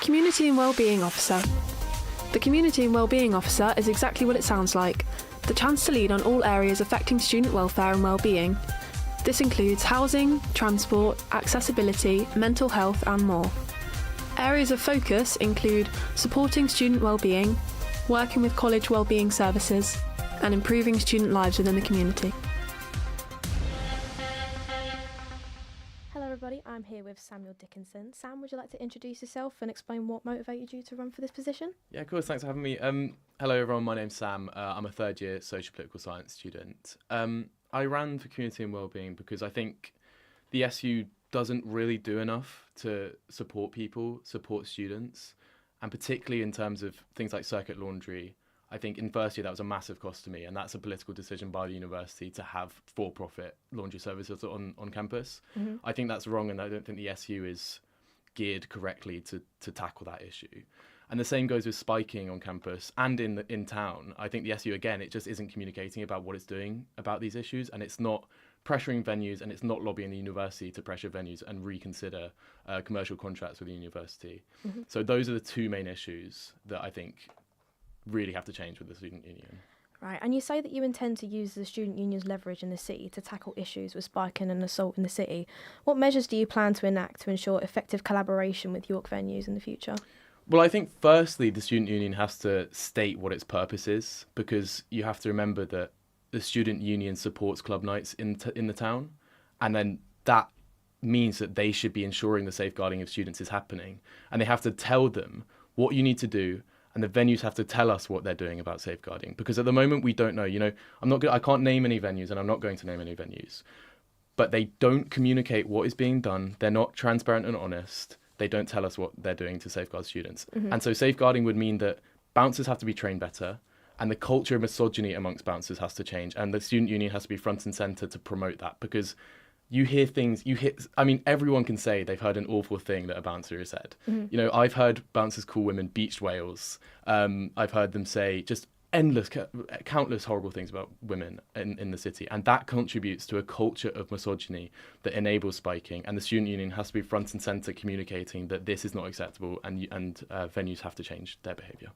Community and Wellbeing Officer. The Community and Wellbeing Officer is exactly what it sounds like, the chance to lead on all areas affecting student welfare and wellbeing. This includes housing, transport, accessibility, mental health and more. Areas of focus include supporting student wellbeing, working with college wellbeing services, and improving student lives within the community. Hello everybody, I'm here with Samuel Dickinson. Sam, would you like to introduce yourself and explain what motivated you to run for this position? Yeah, of course. Thanks for having me. Hello everyone, my name's Sam. I'm a third year social political science student. I ran for community and wellbeing because I think the SU doesn't really do enough to support people, support students, and particularly in terms of things like circuit laundry. I think in first year that was a massive cost to me, and that's a political decision by the university to have for-profit laundry services on campus. Mm-hmm. I think that's wrong, and I don't think the SU is geared correctly to tackle that issue. And the same goes with spiking on campus and in town. I think the SU, again, it just isn't communicating about what it's doing about these issues, and it's not pressuring venues, and it's not lobbying the university to pressure venues and reconsider commercial contracts with the university. Mm-hmm. So those are the two main issues that I think really have to change with the student union. Right, and you say that you intend to use the student union's leverage in the city to tackle issues with spiking and assault in the city. What measures do you plan to enact to ensure effective collaboration with York venues in the future? Well, I think firstly, the student union has to state what its purpose is, because you have to remember that the student union supports club nights in the town, and then that means that they should be ensuring the safeguarding of students is happening, and they have to tell them what you need to do, and the venues have to tell us what they're doing about safeguarding, because at the moment we don't know. I can't name any venues, and I'm not going to name any venues, but they don't communicate what is being done. They're not transparent and honest. They don't tell us what they're doing to safeguard students. Mm-hmm. And so safeguarding would mean that bouncers have to be trained better, and the culture of misogyny amongst bouncers has to change, and the student union has to be front and centre to promote that, because you hear things, everyone can say they've heard an awful thing that a bouncer has said. Mm-hmm. I've heard bouncers call women beached whales. I've heard them say just countless horrible things about women in the city, and that contributes to a culture of misogyny that enables spiking, and the student union has to be front and centre communicating that this is not acceptable, and venues have to change their behaviour.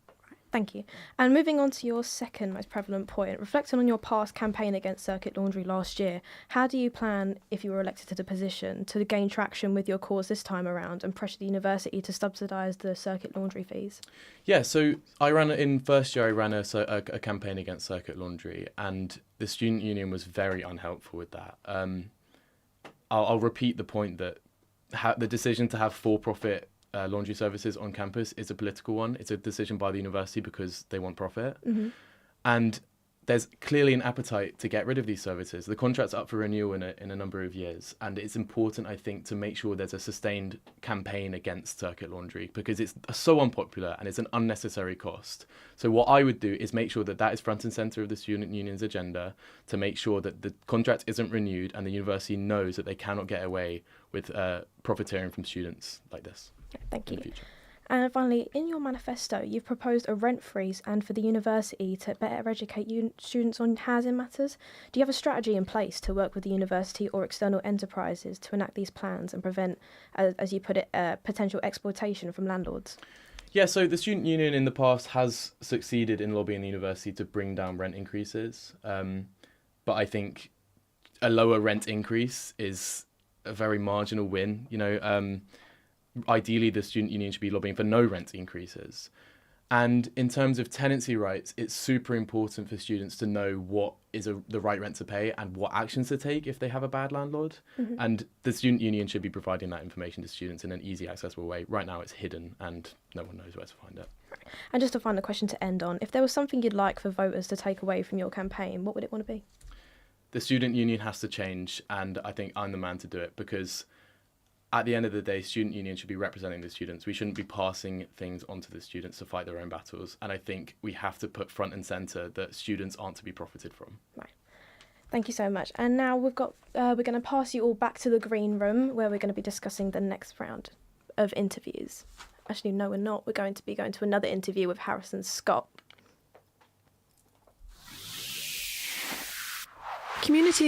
Thank you. And moving on to your second most prevalent point, reflecting on your past campaign against circuit laundry last year, how do you plan, if you were elected to the position, to gain traction with your cause this time around and pressure the university to subsidise the circuit laundry fees? Yeah, so in first year I ran a campaign against circuit laundry, and the student union was very unhelpful with that. I'll repeat the point that the decision to have for-profit laundry services on campus is a political one. It's a decision by the university because they want profit. Mm-hmm. And there's clearly an appetite to get rid of these services. The contract's up for renewal in a number of years. And it's important, I think, to make sure there's a sustained campaign against circuit laundry, because it's so unpopular and it's an unnecessary cost. So what I would do is make sure that is front and centre of the student union's agenda, to make sure that the contract isn't renewed and the university knows that they cannot get away with profiteering from students like this. Thank you. And finally, in your manifesto, you've proposed a rent freeze and for the university to better educate students on housing matters. Do you have a strategy in place to work with the university or external enterprises to enact these plans and prevent, as you put it, potential exploitation from landlords? Yeah, so the student union in the past has succeeded in lobbying the university to bring down rent increases. But I think a lower rent increase is a very marginal win. Ideally, the student union should be lobbying for no rent increases. And in terms of tenancy rights, it's super important for students to know what is the right rent to pay and what actions to take if they have a bad landlord. Mm-hmm. And the student union should be providing that information to students in an easy, accessible way. Right now, it's hidden and no one knows where to find it. And just a final question to end on. If there was something you'd like for voters to take away from your campaign, what would it want to be? The student union has to change, and I think I'm the man to do it, because at the end of the day, student union should be representing the students. We shouldn't be passing things onto the students to fight their own battles. And I think we have to put front and centre that students aren't to be profited from. Right. Thank you so much. And now we're going to pass you all back to the green room, where we're going to be discussing the next round of interviews. Actually, no, we're not. We're going to be going to another interview with Harrison Scott. Community